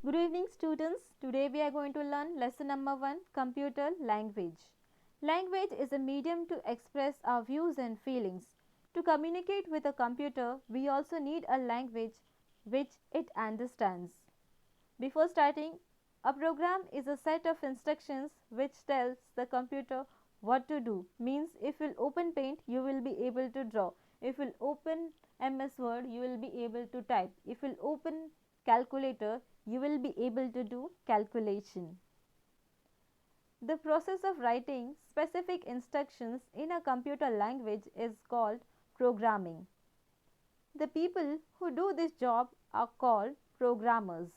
Good evening students. Today we are going to learn lesson number 1, computer language. Language is a medium to express our views and feelings. To communicate with a computer, we also need a language which it understands. Before starting, a program is a set of instructions which tells the computer what to do. Means if you open Paint, you will be able to draw. If you open MS Word, you will be able to type. If you open calculator, you will be able to do calculation. The process of writing specific instructions in a computer language is called programming. The people who do this job are called programmers.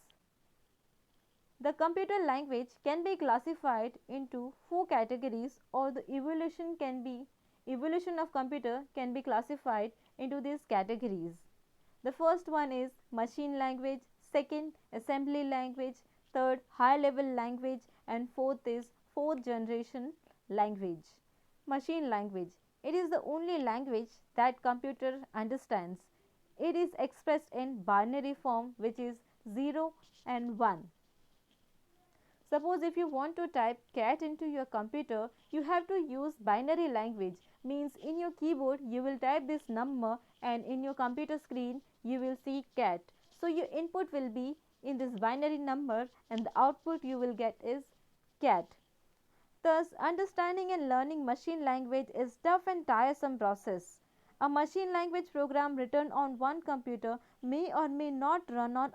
The computer language can be classified into 4 categories, or the evolution of computer can be classified into these categories. The first one is machine language, second assembly language, third high level language, and fourth is fourth generation language. Machine language. It is the only language that computer understands. It is expressed in binary form, which is 0 and 1. Suppose if you want to type cat into your computer, you have to use binary language. Means in your keyboard you will type this number and in your computer screen you will see cat. So your input will be in this binary number and the output you will get is cat. Thus, understanding and learning machine language is tough and tiresome process. A machine language program written on one computer may or may not run on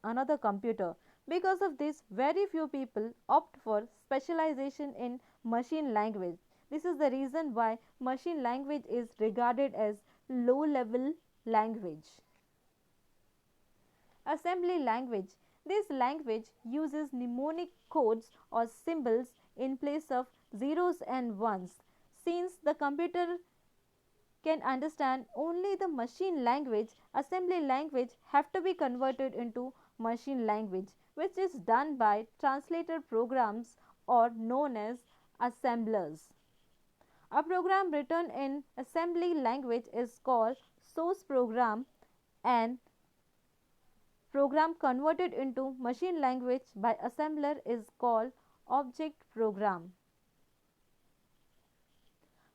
another computer. Because of this, very few people opt for specialization in machine language. This is the reason why machine language is regarded as low level language. Assembly language. This language uses mnemonic codes or symbols in place of zeros and ones. Since the computer can understand only the machine language, assembly language have to be converted into machine language, which is done by translator programs or known as assemblers. A program written in assembly language is called source program, and program converted into machine language by assembler is called object program.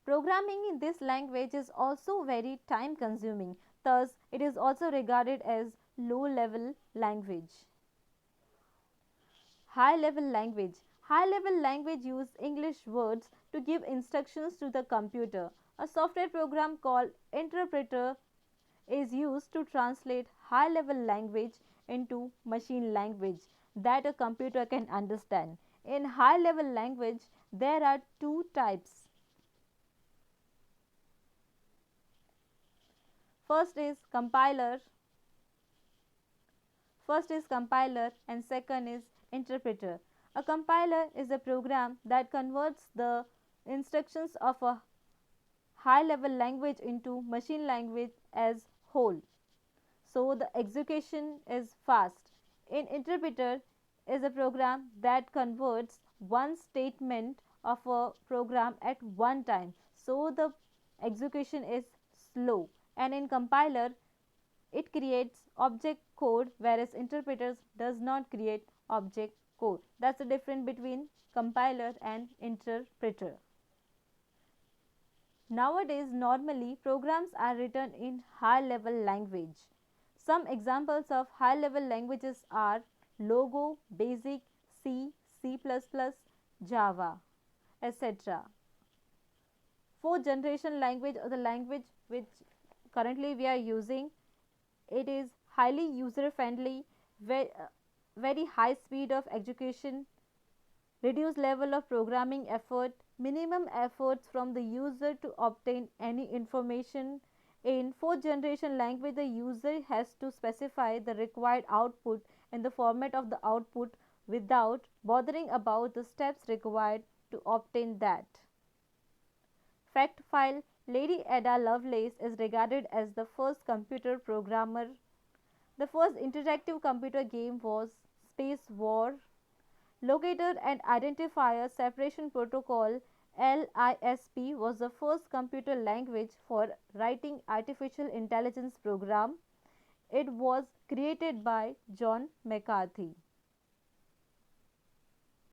Programming in this language is also very time consuming, thus it is also regarded as low level language. High level language. High level language use English words to give instructions to the computer. A software program called interpreter is used to translate high level language into machine language that a computer can understand. In high level language, there are two types. First is compiler and second is interpreter. A compiler is a program that converts the instructions of a high level language into machine language as whole. So the execution is fast. An interpreter is a program that converts one statement of a program at one time. So the execution is slow. And in compiler, it creates object code, whereas interpreters does not create object code. That's the difference between compiler and interpreter. Nowadays, normally programs are written in high level language. Some examples of high level languages are Logo, Basic, C, C++, Java, etc. Fourth generation language, or the language which currently we are using, it is highly user friendly, very high speed of execution, reduced level of programming effort, minimum efforts from the user to obtain any information. In fourth generation language, the user has to specify the required output and the format of the output without bothering about the steps required to obtain that. Fact file. Lady Ada Lovelace is regarded as the first computer programmer. The first interactive computer game was Space War. Locator and Identifier Separation Protocol LISP was the first computer language for writing artificial intelligence program. It was created by John McCarthy.